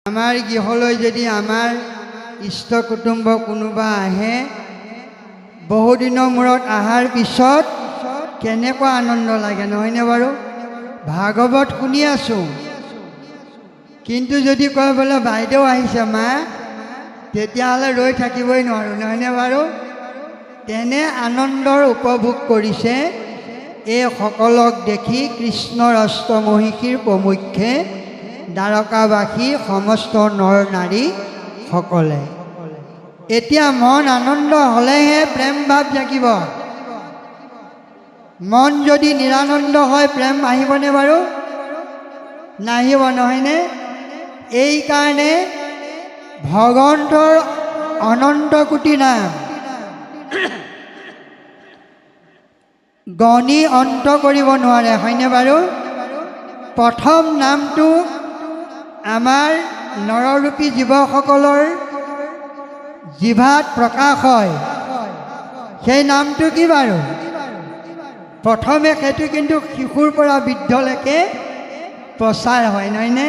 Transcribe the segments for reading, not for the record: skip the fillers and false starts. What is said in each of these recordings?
আমাৰ গৃহলৈ যদি আমাৰ ইষ্ট কুটুম্ব কোনোবা আহে, বহুদিনৰ মূৰত অহাৰ পিছত কেনেকুৱা আনন্দ লাগে নহয়নে বাৰু? ভাগৱত শুনি আছোঁ, কিন্তু যদি কয় বোলে বাইদেউ আহিছে মা, তেতিয়াহ'লে ৰৈ থাকিবই নোৱাৰোঁ নহয়নে বাৰু? তেনে আনন্দৰ উপভোগ কৰিছে এই সকলক দেখি কৃষ্ণৰ অষ্টমহিষীৰ প্ৰমুখ্যে দ্বাৰকাবাসী সমস্ত নৰ নাৰী সকলে। এতিয়া মন আনন্দ হ'লেহে প্ৰেম ভাৱ জাগিব। মন যদি নিৰানন্দ হয় প্ৰেম আহিবনে বাৰু? নাহিব নহয়নে? এইকাৰণে ভগৱন্তৰ অনন্ত কোটি নাম গণি অন্ত কৰিব নোৱাৰে হয়নে বাৰু? প্ৰথম নামটো আমাৰ নৰৰূপী জীৱসকলৰ জিভাত প্ৰকাশ হয়, সেই নামটো কি বাৰু? প্ৰথমে সেইটো কিন্তু শিশুৰ পৰা বৃদ্ধলৈকে প্ৰচাৰ হয় নহয়নে?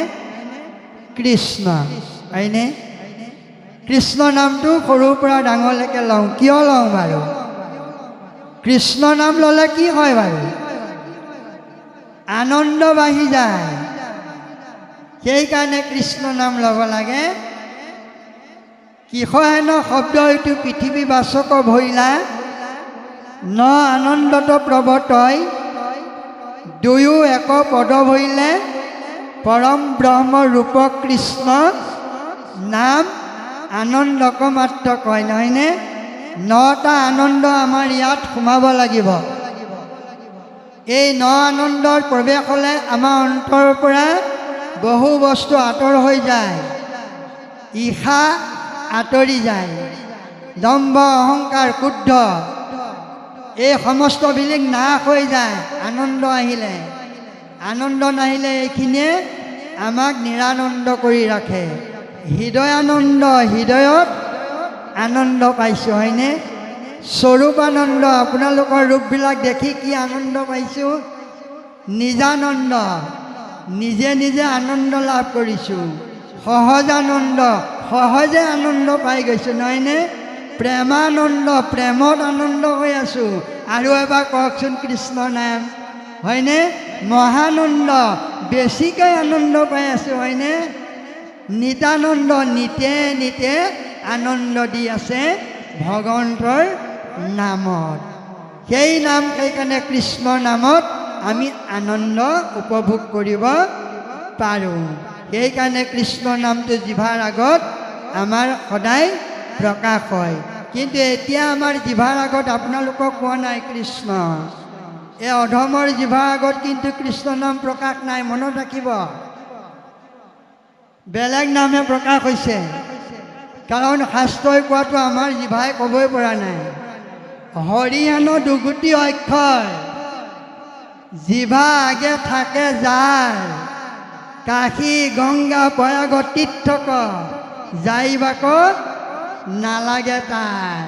কৃষ্ণ হয়নে? কৃষ্ণ নামটো সৰুৰ পৰা ডাঙৰলৈকে লওঁ। কিয় লওঁ বাৰু? কৃষ্ণ নাম ল'লে কি হয় বাৰু? আনন্দ বাঢ়ি যায়, সেইকাৰণে কৃষ্ণ নাম ল'ব লাগে। কিসহেন শব্দ এইটো পৃথিৱী বাচক ভৈলা, ন আনন্দত প্ৰৱৰ্তয়, দুয়ো এক পদ ভৈলে, পৰম ব্ৰহ্ম ৰূপ কৃষ্ণ, নাম আনন্দক মাত্ৰ কয় নহয়নে? নটা আনন্দ আমাৰ ইয়াত সোমাব লাগিব। এই ন আনন্দৰ প্ৰৱেশ হ'লে আমাৰ অন্তৰৰ পৰা বহু বস্তু আঁতৰ হৈ যায়, ঈৰ্ষা আঁতৰি যায়, দম্ভ অহংকাৰ ক্ৰোধ এই সমস্তবিলাক নাশ হৈ যায় আনন্দ আহিলে। আনন্দ নাহিলে এইখিনিয়ে আমাক নিৰানন্দ কৰি ৰাখে। হৃদয় আনন্দ, হৃদয়ত আনন্দ পাইছোঁ হয়নে? স্বৰূপ আনন্দ, আপোনালোকৰ ৰূপবিলাক দেখি কি আনন্দ পাইছোঁ। নিজানন্দ, নিজে নিজে আনন্দ লাভ কৰিছোঁ। সহজ আনন্দ, সহজে আনন্দ পাই গৈছোঁ নহয়নে? প্ৰেমানন্দ, প্ৰেমত আনন্দ হৈ আছোঁ। আৰু এবাৰ কওকচোন কৃষ্ণ নাম হয়নে? মহানন্দ, বেছিকৈ আনন্দ পাই আছোঁ হয়নে? নিতানন্দ, নিতে নিতে আনন্দ দি আছে ভগৱন্তৰ নামত। সেই নাম, সেইকাৰণে কৃষ্ণৰ নামত আমি আনন্দ উপভোগ কৰিব পাৰোঁ। সেইকাৰণে কৃষ্ণৰ নামটো জিভাৰ আগত আমাৰ সদায় প্ৰকাশ হয়। কিন্তু এতিয়া আমাৰ জিভাৰ আগত আপোনালোকক কোৱা নাই কৃষ্ণ, এই অধমৰ জিভাৰ আগত কিন্তু কৃষ্ণ নাম প্ৰকাশ নাই, মনত ৰাখিব। বেলেগ নামে প্ৰকাশ হৈছে, কাৰণ শাস্ত্ৰই কোৱাটো আমাৰ জিভাই ক'বই পৰা নাই। হৰি হেনো দুগুটি অক্ষৰ, জিভা আগে থাকে যাৰ, কাশী গংগা প্ৰয়াগ তীৰ্থক, যাইবাক নালাগে তাৰ।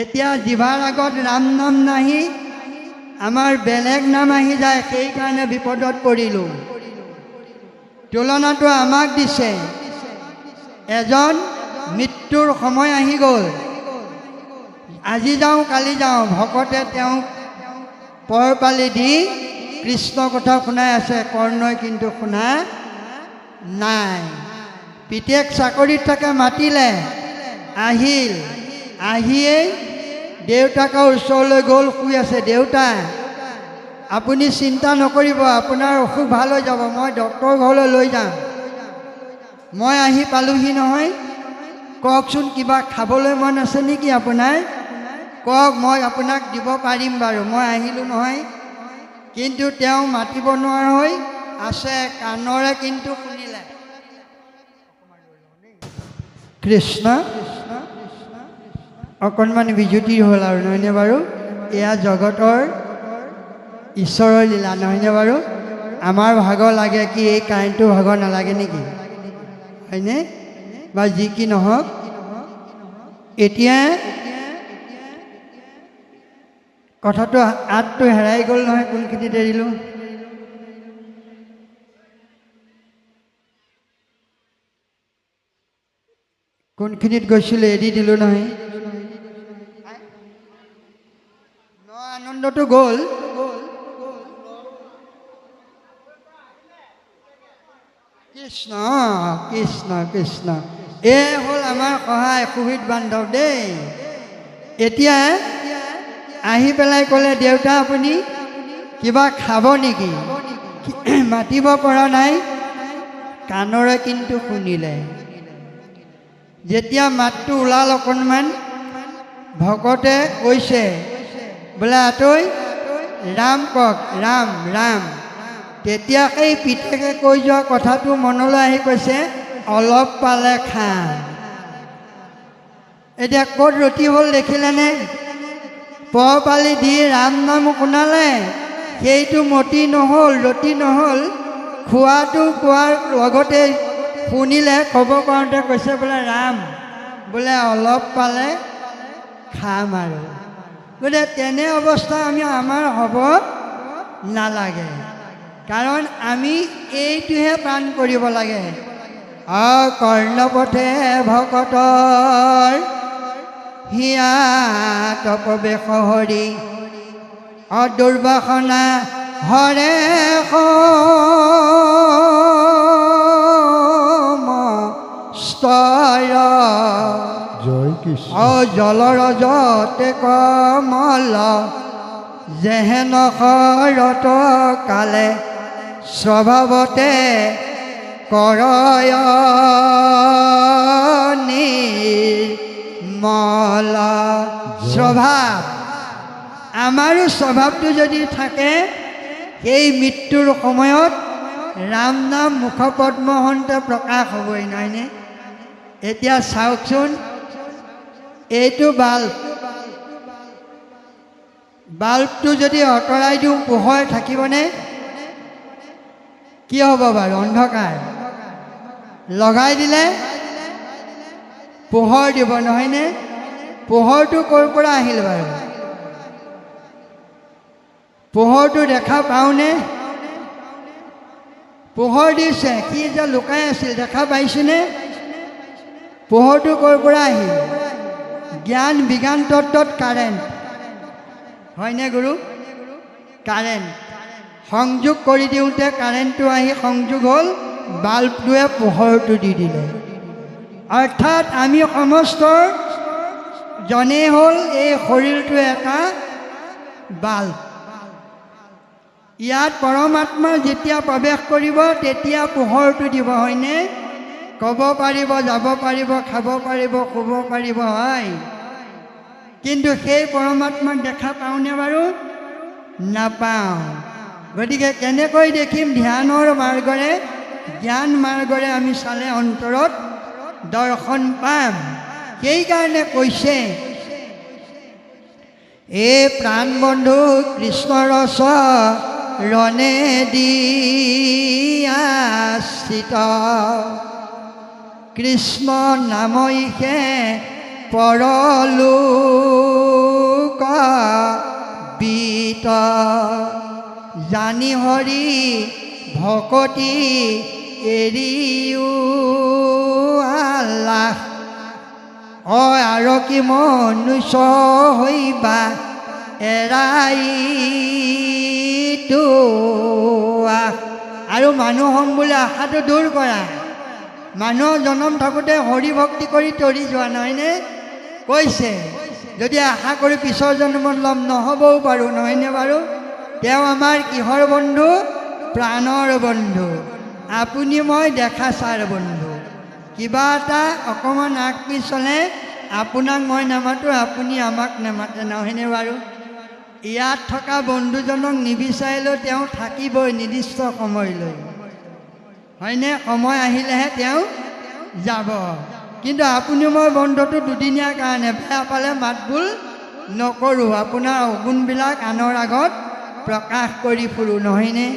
এতিয়া জিভাৰ আগত ৰাম নাম নাহি আমাৰ বেলেগ নাম আহি যায়, সেইকাৰণে বিপদত পৰিলোঁ। তুলনাটো আমাক দিছে। এজন মৃত্যুৰ সময় আহি গ'ল, আজি যাওঁ কালি যাওঁ, ভকতে তেওঁক পৰপালি দি কৃষ্ণ কথা শুনাই আছে, কৰ্ণই কিন্তু শুনা নাই। পিতেক চাকৰিত থাকে, মাতিলে, আহিল, আহিয়েই দেউতাকৰ ওচৰলৈ গ'ল, শুই আছে। দেউতা আপুনি চিন্তা নকৰিব, আপোনাৰ অসুখ ভাল হৈ যাব, মই ডক্টৰৰ ঘৰলৈ লৈ যাম। মই আহি পালোহি নহয়, কওকচোন কিবা খাবলৈ মন আছে নেকি আপোনাৰ? কওক, মই আপোনাক দিব পাৰিম বাৰু, মই আহিলোঁ নহয়। কিন্তু তেওঁ মাতিব নোৱাৰা হৈ আছে, কাণৰে কিন্তু শুনিলে। কৃষ্ণ অকণমান বিজুতি হ'ল আৰু নহয়নে বাৰু? এয়া জগতৰ ঈশ্বৰৰ লীলা নহয়নে বাৰু? আমাৰ ভাগৰ লাগে কি এই কাৰেণ্টটো ভাগৰ নালাগে নেকি হয়নে? বা যি কি নহওক, এতিয়া কথাটো আঁতটো হেৰাই গ'ল নহয়, কোনখিনিত এৰিলোঁ? কোনখিনিত গৈছিলোঁ এৰি দিলোঁ নহয়। ন আনন্দটো গ'ল। কৃষ্ণ কৃষ্ণ কৃষ্ণ, এই হ'ল আমাৰ সহায় সুবিধ বান্ধৱ দেই। এতিয়া আহি পেলাই ক'লে, দেউতা আপুনি কিবা খাব নেকি? মাতিব পৰা নাই, কাণৰে কিন্তু শুনিলে। যেতিয়া মাতটো ওলাল অকণমান, ভকতে কৈছে বোলে আতৈ ৰাম কওক, ৰাম ৰাম। তেতিয়া সেই পিতেকে কৈ যোৱা কথাটো মনলৈ আহি কৈছে, অলপ পালে খাম। এতিয়া ক'ত ৰতি হ'ল দেখিলেনে? পালি দি ৰাম নাম শুনালে, সেইটো মতি নহ'ল, ৰতি নহ'ল। খোৱাটো কোৱাৰ লগতে শুনিলে, ক'ব পাৰোঁতে কৈছে বোলে ৰাম, বোলে অলপ পালে খাম আৰু। গতিকে তেনে অৱস্থা আমাৰ হ'ব নালাগে, কাৰণ আমি এইটোহে প্ৰাণ কৰিব লাগে। কৰ্ণপথে ভকতৰ হিয়া তপবেশ হৰি, দুৰ্বাসনা হৰে সমস্তয়। জয় কৃষ্ণ। জলৰজতে কমল যেহেন শৰত কালে, স্বভাৱতে কৰয় নিৰ্মল। স্বভাৱ, আমাৰো স্বভাৱটো যদি থাকে, সেই মৃত্যুৰ সময়ত ৰাম নাম মুখপদ্মহন্তে প্ৰকাশ হ'বই, নহয়নে? এতিয়া চাওকচোন, এইটো বাল্বটো যদি আঁতৰাই দিওঁ পোহৰ থাকিবনে? কি হ'ব বাৰু? অন্ধকাৰ। লগাই দিলে পোহৰ দিব, নহয়নে? পোহৰটো ক'ৰ পৰা আহিল বাৰু? পোহৰটো দেখা পাওঁনে? পোহৰ দিছে, সি যে লুকাই আছিল দেখা পাইছেনে? পোহৰটো ক'ৰ পৰা আহিল? জ্ঞান বিজ্ঞান তত্ত্বত কাৰেণ্ট, হয়নে গুৰু? কাৰেণ্ট সংযোগ কৰি দিওঁতে কাৰেণ্টটো আহি সংযোগ হ'ল, বাল্বটোৱে পোহৰটো দি দিলে। অৰ্থাৎ আমি সমস্ত জনেই হ'ল এই শৰীৰটো এটা বাল্ব। ইয়াত পৰমাত্মা যেতিয়া প্ৰৱেশ কৰিব তেতিয়া পোহৰটো দিব, হয়নে? ক'ব পাৰিব, যাব পাৰিব, খাব পাৰিব, শুব পাৰিব, হয়। কিন্তু সেই পৰমাত্মাক দেখা পাওঁনে বাৰু? নাপাওঁ। গতিকে কেনেকৈ দেখিম? ধ্যানৰ মাৰ্গৰে, জ্ঞান মাৰ্গৰে আমি চালে অন্তৰত দৰ্শন পাম। সেইকাৰণে কৈছে, এই প্ৰাণ বন্ধু কৃষ্ণৰ ৰণে দিয়াশ্ৰিত, কৃষ্ণ নামইহে পৰলোক বিত, জানি হৰি ভকতি এৰিও আল্লাহ, আৰু কি মনুষ্য হৈবা এৰাই তো। আৰু মানুহ হ'ম বুলি আশাটো দূৰ কৰা। মানুহৰ জন্ম থাকোঁতে হৰি ভক্তি কৰি তৰি যোৱা, নহয়নে? কৈছে যদি আশা কৰি পিছৰ জন্মত ল'ম, নহ'বও পাৰোঁ, নহয়নে বাৰু? তেওঁ আমাৰ কিহৰ বন্ধু? প্ৰাণৰ বন্ধু। আপুনি মই দেখা ছাৰ বন্ধু। কিবা এটা অকণমান আগ পিছ হ'লে আপোনাক মই নামাতো, আপুনি আমাক নামাতে, নহয়নে বাৰু? ইয়াত থকা বন্ধুজনক নিবিচাৰিলেও তেওঁ থাকিবই নিৰ্দিষ্ট সময়লৈ, হয়নে? সময় আহিলেহে তেওঁ যাব। কিন্তু আপুনি মই বন্ধুটো দুদিনীয়া কাৰণে, বেয়া পালে মাতবোল নকৰোঁ, আপোনাৰ অগুণবিলাক আনৰ আগত প্ৰকাশ কৰি ফুৰোঁ, নহয়নে?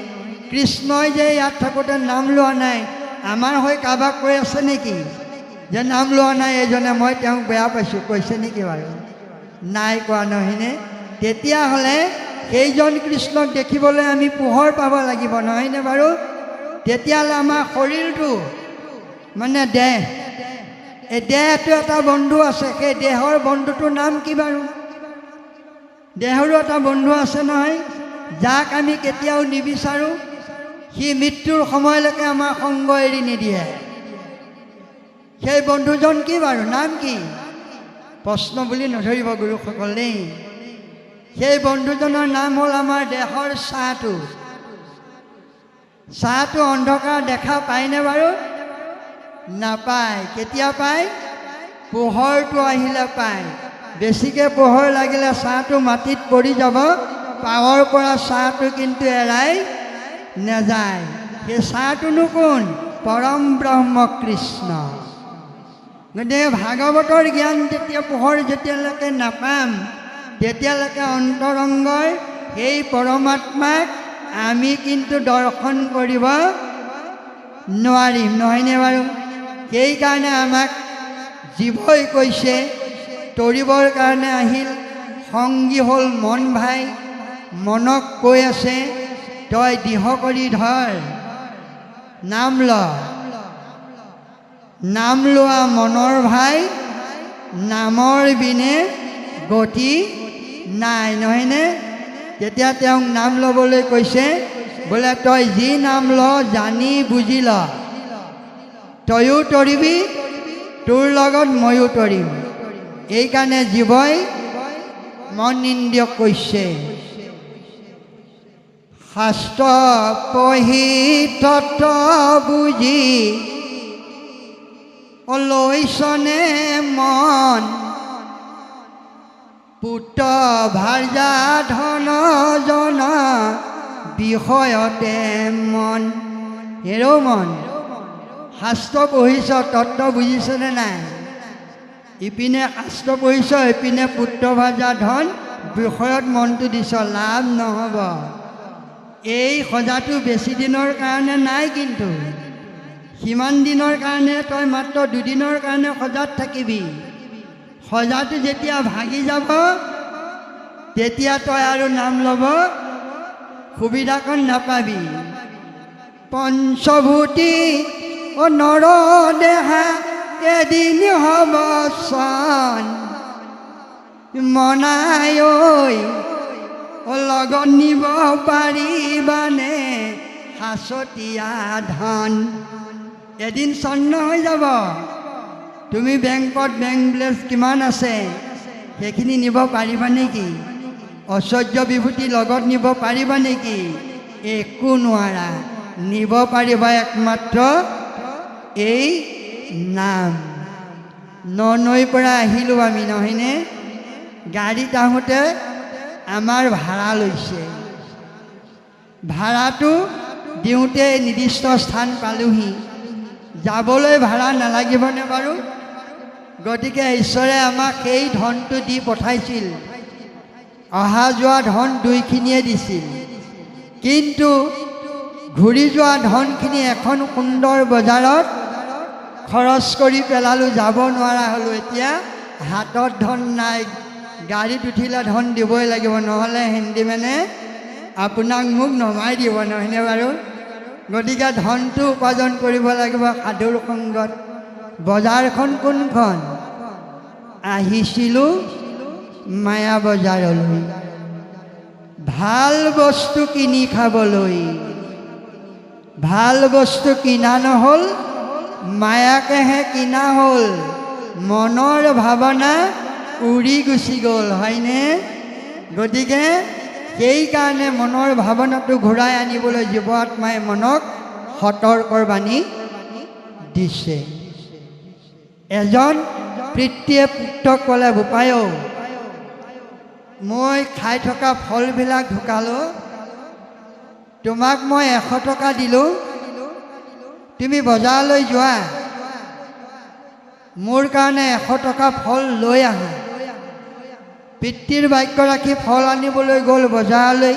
কৃষ্ণই যে ইয়াত থাকোঁতে নাম লোৱা নাই, আমাৰ হৈ কাৰোবাক কৈ আছে নেকি যে নাম লোৱা নাই এইজনে, মই তেওঁক বেয়া পাইছোঁ, কৈছে নেকি বাৰু? নাই কোৱা, নহয়নে? তেতিয়াহ'লে সেইজন কৃষ্ণক দেখিবলৈ আমি পোহৰ পাব লাগিব, নহয়নে বাৰু? তেতিয়াহ'লে আমাৰ শৰীৰটো মানে দেহ, এই দেহটো এটা বন্ধু আছে, সেই দেহৰ বন্ধুটোৰ নাম কি বাৰু? দেহৰো এটা বন্ধু আছে নহয়, যাক আমি কেতিয়াও নিবিচাৰোঁ, সি মৃত্যুৰ সময়লৈকে আমাৰ সংগ এৰি নিদিয়ে। সেই বন্ধুজন কি বাৰু? নাম কি? প্ৰশ্ন বুলি নধৰিব গুৰুসকল দেই। সেই বন্ধুজনৰ নাম হ'ল আমাৰ দেহৰ ছাঁটো। ছাঁটো অন্ধকাৰ দেখা পায়নে বাৰু? নাপায়। কেতিয়া পায়? পোহৰটো আহিলে পায়। বেছিকৈ পোহৰ লাগিলে ছাঁটো মাটিত পৰি যাব, পাৱৰ পৰা ছাঁটো কিন্তু এৰাই নাযায়। সেই ছাঁটোনো কোন? পৰম ব্ৰহ্ম কৃষ্ণ। গতিকে ভাগৱতৰ জ্ঞান যেতিয়া পোহৰ যেতিয়ালৈকে নাপাম, তেতিয়ালৈকে অন্তৰংগৰ সেই পৰমাত্মাক আমি কিন্তু দৰ্শন কৰিব নোৱাৰিম, নহয়নে বাৰু? সেইকাৰণে আমাক জীৱই কৈছে, তৰিবৰ কাৰণে আহিল, সংগী হ'ল মন ভাই। মনক কৈ আছে, তই দৃঢ় কৰি ধৰ, নাম ল। নাম লোৱা মনৰ ভাই, নামৰ বিনে গতি নাই, নহয়নে? তেতিয়া তেওঁক নাম ল'বলৈ কৈছে, বোলে তই যি নাম ল জানি বুজি ল, তয়ো তৰিবি, তোৰ লগত ময়ো তৰিম। এইকাৰণে জীৱই মন ইন্দ্ৰিয়ক কৈছে, শাস্ত্ৰ পঢ়ি তত্ত্ব বুজি লৈছনে মন, পুত্ৰ ভাৰ্যা ধন জন বিষয়তে মন। হেৰৌ মন, শাস্ত্ৰ পঢ়িছ, তত্ত্ব বুজিছনে নাই? ইপিনে শাস্ত্ৰ পঢ়িছ, ইপিনে পুত্ৰ ভাৰ্যা ধন বিষয়ত মনটো দিছ, লাভ নহ'ব। এই সজাটো বেছি দিনৰ কাৰণে নাই, কিন্তু সিমান দিনৰ কাৰণে তই মাত্ৰ দুদিনৰ কাৰণে সজাত থাকিবি। সজাটো যেতিয়া ভাগি যাব, তেতিয়া তই আৰু নাম ল'ব সুবিধাকণ নাপাবি। পঞ্চভূতি নৰ দেহা এদিন হ'ব চন, মনাই ঐ লগত নিব পাৰিবানে সাঁচতীয়া ধন। এদিন চন্ন হৈ যাব। তুমি বেংকত বেংক বেলেঞ্চ কিমান আছে সেইখিনি নিব পাৰিবা নেকি? ঐশ্বৰ্য বিভূতি লগত নিব পাৰিবা নেকি? একো নোৱাৰা। নিব পাৰিবা একমাত্ৰ এই নাম। নৈৰ পৰা আহিলোঁ আমি, নহয়নে? গাড়ীত আহোঁতে আমাৰ ভাড়া লৈছে। ভাড়াটো দিওঁতে নিৰ্দিষ্ট স্থান পালোহি। যাবলৈ ভাড়া নালাগিবনে বাৰু? গতিকে ঈশ্বৰে আমাক সেই ধনটো দি পঠাইছিল। অহা যোৱা ধন দুইখিনিয়ে দিছিল, কিন্তু ঘূৰি যোৱা ধনখিনি এখন সুন্দৰ বজাৰত খৰচ কৰি পেলালোঁ, যাব নোৱাৰা হ'লোঁ। এতিয়া হাতত ধন নাই, গাড়ীত উঠিলে ধন দিবই লাগিব, নহ'লে হেণ্ডিমেনে আপোনাক মোক নমাই দিব, নহয়নে বাৰু? গতিকে ধনটো উপাৰ্জন কৰিব লাগিব সাধুৰ সংগত। বজাৰখন কোনখন? আহিছিলোঁ মায়া বজাৰলৈ, ভাল বস্তু কিনি খাবলৈ। ভাল বস্তু কিনা নহ'ল, মায়াকেহে কিনা হ'ল। মনৰ ভাৱনা উৰি গুচি গ'ল, হয়নে? গতিকে সেইকাৰণে মনৰ ভাৱনাটো ঘূৰাই আনিবলৈ জীৱ আত্মাই মনক সতৰ্কৰ বাণী দিছে। এজন পিতৃয়ে পুত্ৰক ক'লে, বোপায়ো মই খাই থকা ফলবিলাক ঢুকালোঁ, তোমাক মই 100 টকা দিলোঁ, তুমি বজাৰলৈ যোৱা, মোৰ কাৰণে 100 টকা ফল লৈ আহা। পিতৃৰ বাক্য ৰাখি ফল আনিবলৈ গ'ল বজাৰলৈ।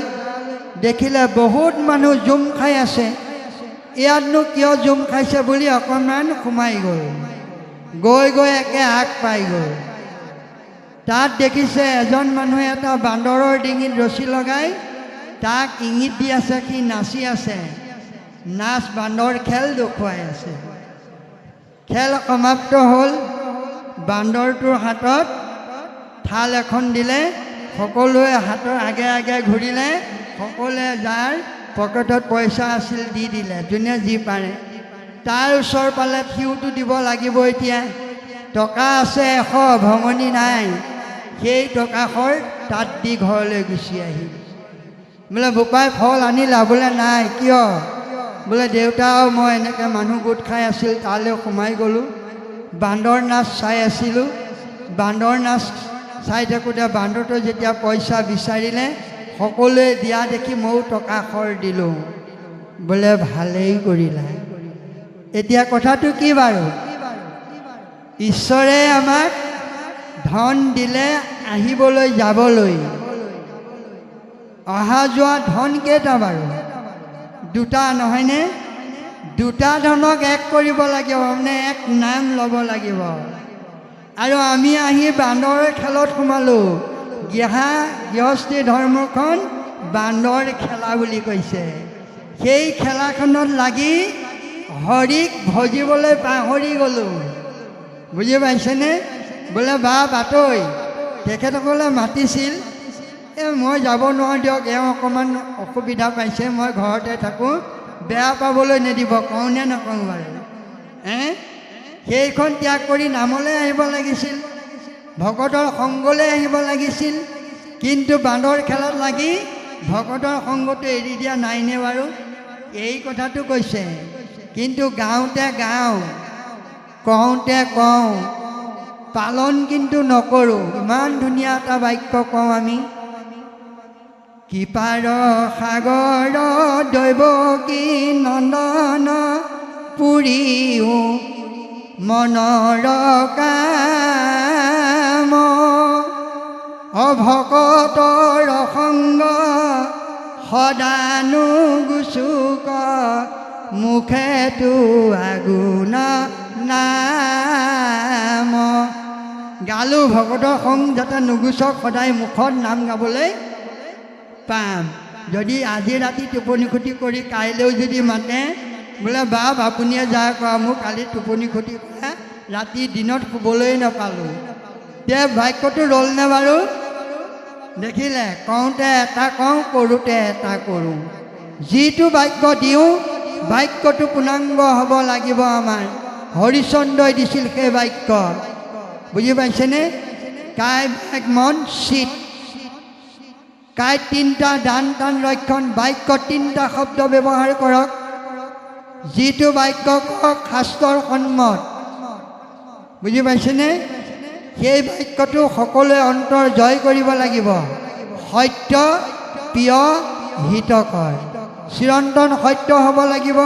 দেখিলে বহুত মানুহ জুম খাই আছে। ইয়াতনো কিয় জুম খাইছে বুলি অকণমান সোমাই গ'ল। গৈ একে আগ পাই গ'ল। তাত দেখিছে এজন মানুহে এটা বান্দৰৰ ডিঙিত ৰছী লগাই তাক ইংগিত দি আছে, সি নাচি আছে। নাচ বান্দৰ খেল দেখুৱাই আছে। খেল সমাপ্ত হ'ল। বান্দৰটোৰ হাতত থাল এখন দিলে, সকলোৱে হাতৰ আগে আগে ঘূৰিলে, সকলোৱে যাৰ পকেটত পইচা আছিল দি দিলে, যোনে যি পাৰে। তাৰ ওচৰ পালে সিওতো দিব লাগিব। এতিয়া টকা আছে 100, ভঙনি নাই। সেই টকাশৰ তাত দি ঘৰলৈ গুচি আহিল। বোলে বোপাই ফল আনিলা? বোলে নাই। কিয়? বোলে দেউতা আৰু মই এনেকৈ মানুহ গোট খাই আছিল, তালৈ সোমাই গ'লোঁ, বান্দৰ নাচ চাই আছিলোঁ। বান্দৰ নাচ চাই থাকোঁতে বান্দৰটো যেতিয়া পইচা বিচাৰিলে, সকলোৱে দিয়া দেখি ময়ো টকাশৰ দিলোঁ। বোলে ভালেই কৰিলা। এতিয়া কথাটো কি বাৰু? ঈশ্বৰে আমাক ধন দিলে আহিবলৈ যাবলৈ। অহা যোৱা ধন কেইটা বাৰু? দুটা, নহয়নে? দুটা ধনক এক কৰিব লাগিব, মানে এক নাম ল'ব লাগিব। আৰু আমি আহি বান্দৰৰ খেলত সোমালোঁ। গৃহস্থী ধৰ্মখন বান্দৰ খেলা বুলি কৈছে। সেই খেলাখনত লাগি হৰিক ভজিবলৈ পাহৰি গ'লোঁ। বুজি পাইছেনে? বোলে বা বাটৈ তেখেতসকলে মাতিছিল, মই যাব নোৱাৰোঁ দিয়ক, এওঁ অকণমান অসুবিধা পাইছে, মই ঘৰতে থাকোঁ, বেয়া পাবলৈ নিদিব, কওঁনে নকওঁ বাৰু? সেইখন ত্যাগ কৰি নামলৈ আহিব লাগিছিল, ভকতৰ সংগলৈ আহিব লাগিছিল। কিন্তু বান্দৰ খেলত লাগি ভকতৰ সংগটো এৰি দিয়া নাইনে বাৰু? এই কথাটো কৈছে। কিন্তু গাওঁতে গাওঁ, কওঁতে কওঁ, পালন কিন্তু নকৰোঁ। ইমান ধুনীয়া এটা বাক্য কওঁ আমি, কৃপাৰ সাগৰ দৈৱকী নন্দন পুৰিও মনৰ কাম, অভকতৰ সংগ সদানো গুচুক, মুখেতো আগুণ নাম। গালোঁ ভকতৰ সংগ যাতে নুগুচক, সদায় মুখত নাম গাবলৈ পাম। যদি আজি ৰাতি টোপনি ক্ষতি কৰি কাইলৈও যদি মাতে, বোলে বাপ আপুনিয়ে যাৰ কৰা, মোক কালি টোপনি ক্ষতি কৰা, ৰাতি দিনত শুবলৈ নাপালোঁ, এতিয়া বাক্যটো ৰ'লনে বাৰু? দেখিলে, কওঁতে এটা কওঁ, কৰোঁতে এটা কৰোঁ। যিটো বাক্য দিওঁ, বাক্যটো পূৰ্ণাংগ হ'ব লাগিব আমাৰ। হৰিচন্দ্ৰই দিছিল সেই বাক্য। বুজি পাইছেনে? কায় বাক মন চিত, কায় তিনিটা দান টান ৰক্ষণ, বাক্য তিনিটা শব্দ ব্যৱহাৰ কৰক। যিটো বাক্য কওক শাস্ত্ৰৰ সন্মত। বুজি পাইছেনে? সেই বাক্যটো সকলোৱে অন্তৰ জয় কৰিব লাগিব। সত্য, প্ৰিয়, হিতকৰ, চিৰন্তন সত্য হ'ব লাগিব,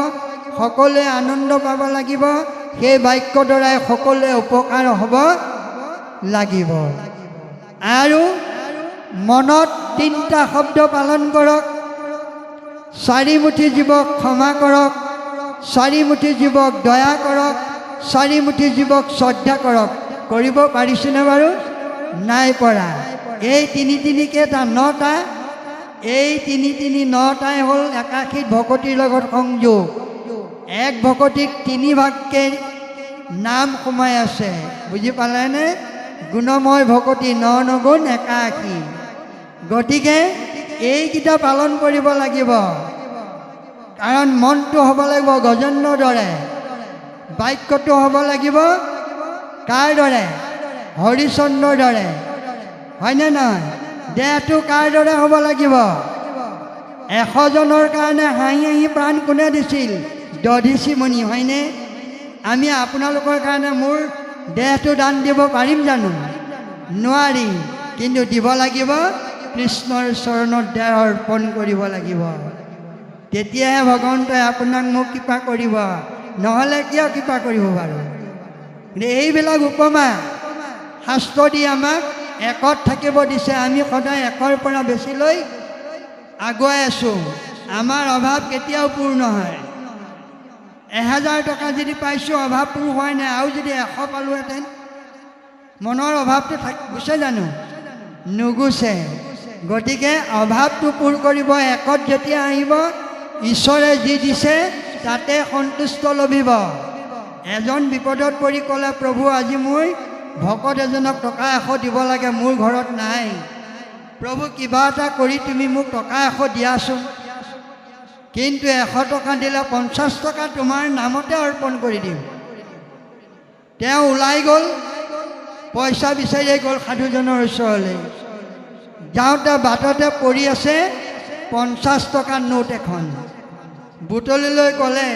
সকলোৱে আনন্দ পাব লাগিব। সেই বাক্যৰ দ্বাৰাই সকলোৱে উপকাৰ হ'ব লাগিব। আৰু মনত তিনিটা শব্দ পালন কৰক। চাৰিমুঠি জীৱক ক্ষমা কৰক, চাৰিমুঠি জীৱক দয়া কৰক, চাৰিমুঠি জীৱক শ্ৰদ্ধা কৰক। কৰিব পাৰিছেনে বাৰু? নাই পৰা। এই তিনি কেইটা? 9টা। এই তিনি 9টাই হ'ল একাশীত ভকতিৰ লগত সংযোগ। এক ভকতিক 3 ভাগকৈ নাম সোমাই আছে। বুজি পালেনে? গুণময় ভকতি 9 9 গুণ 81। গতিকে এইকেইটা পালন কৰিব লাগিব। কাৰণ মনটো হ'ব লাগিব গজেন্দ্ৰৰ দৰে, বাক্যটো হ'ব লাগিব কাৰ দৰে? হৰিচন্দ্ৰৰ দৰে, হয়নে নহয়? দেহটো কাৰ দৰে হ'ব লাগিব? 100 জনৰ কাৰণে হাঁহি হাঁহি প্ৰাণ কোনে দিছিল? দধিচি মুনি, হয়নে? আমি আপোনালোকৰ কাৰণে মোৰ দেহটো দান দিব পাৰিম জানো? নোৱাৰিম। কিন্তু দিব লাগিব, কৃষ্ণৰ চৰণত দেহ অৰ্পণ কৰিব লাগিব। তেতিয়াহে ভগৱন্তই আপোনাক মোক কৃপা কৰিব, নহ'লে কিয় কৃপা কৰিব বাৰু? এইবিলাক উপমা শাস্ত্ৰ দি আমাক একত থাকিব দিছে। আমি সদায় একৰ পৰা বেছিলৈ আগুৱাই আছোঁ। আমাৰ অভাৱ কেতিয়াও পূৰ নহয়। 1000 টকা যদি পাইছোঁ, অভাৱ পূৰ হোৱাই নাই। আৰু যদি 100 পালোহেঁতেন, মনৰ অভাৱটো গুচে জানো? নুগুচে। গতিকে অভাৱটো পূৰ কৰিব একত যেতিয়া আহিব, ঈশ্বৰে যি দিছে তাতে সন্তুষ্ট লভিব। এজন বিপদত পৰি ক'লে, প্ৰভু আজি মোৰ ভকত এজনক টকা 100 দিব লাগে, মোৰ ঘৰত নাই, প্ৰভু কিবা এটা কৰি তুমি মোক টকা 100 দিয়াচোন, কিন্তু 100 টকা দিলে 50 টকা তোমাৰ নামতে অৰ্পণ কৰি দিম। তেওঁ ওলাই গ'ল, পইচা বিচাৰিয়ে গ'ল সাধুজনৰ ওচৰলৈ। যাওঁতে বাটতে পৰি আছে 50 টকাৰ নোট এখন। বুটলিলৈ ক'লে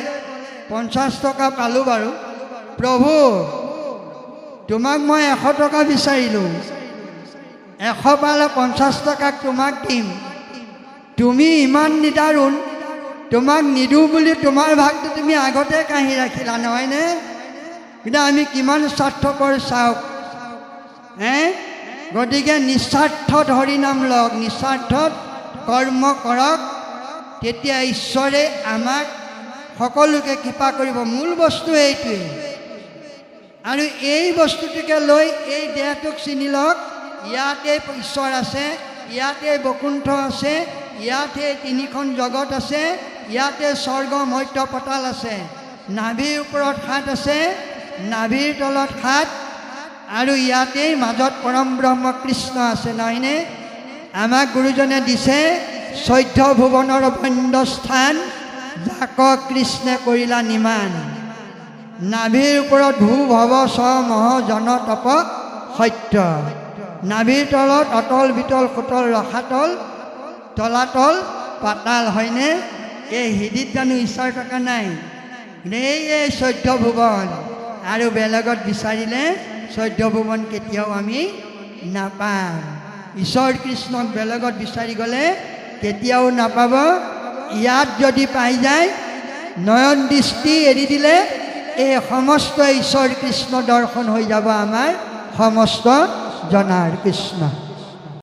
50 টকা পালোঁ বাৰু, প্ৰভু তোমাক মই 100 টকা বিচাৰিলোঁ, 100 পালে 50 টকাক তোমাক দিম, তুমি ইমান নিদাৰুণ, তোমাক নিদিওঁ বুলি তোমাৰ ভাগটো তুমি আগতে কাঢ়ি ৰাখিলা নহয়নে? কিন্তু আমি কিমান স্বাৰ্থপৰ চাওক। গতিকে নিস্বাৰ্থত হৰিনাম লওক, নিস্বাৰ্থত কৰ্ম কৰক, তেতিয়া ঈশ্বৰে আমাক সকলোকে কৃপা কৰিব। মূল বস্তু এইটোৱেই। আৰু এই বস্তুটোকে লৈ এই দেহটোক চিনি লওক, ইয়াতে ঈশ্বৰ আছে, ইয়াতে বৈকুণ্ঠ আছে, ইয়াতে 3খন জগত আছে, ইয়াতে স্বৰ্গ মৰ্ত্য পতাল আছে, নাভিৰ ওপৰত 7 আছে, নাভিৰ তলত 7, আৰু ইয়াতেই মাজত পৰম ব্ৰহ্ম কৃষ্ণ আছে নহয়নে? আমাক গুৰুজনে দিছে 14 ভুৱনৰ বন্দ্যস্থান, যাক কৃষ্ণে কৰিলা নিমান। নাভিৰ ওপৰত ভূ ভৱ স মহ জন তপ সত্য, নাভিৰ তলত অতল বিতল সুতল ৰসাতল তলাতল পাতাল হয়নে? এই হৃদিত জানো ঈশ্বৰ থকা নাই? এই 14 ভুৱন, আৰু বেলেগত বিচাৰিলে 14 ভুৱন কেতিয়াও আমি নাপাম। ঈশ্বৰ কৃষ্ণক বেলেগত বিচাৰি গ'লে কেতিয়াও নাপাব। ইয়াত যদি পাই যায়, নয়ন দৃষ্টি এৰি দিলে এই সমস্ত ঈশ্বৰ কৃষ্ণ দৰ্শন হৈ যাব আমাৰ সমস্ত জনাৰ কৃষ্ণ।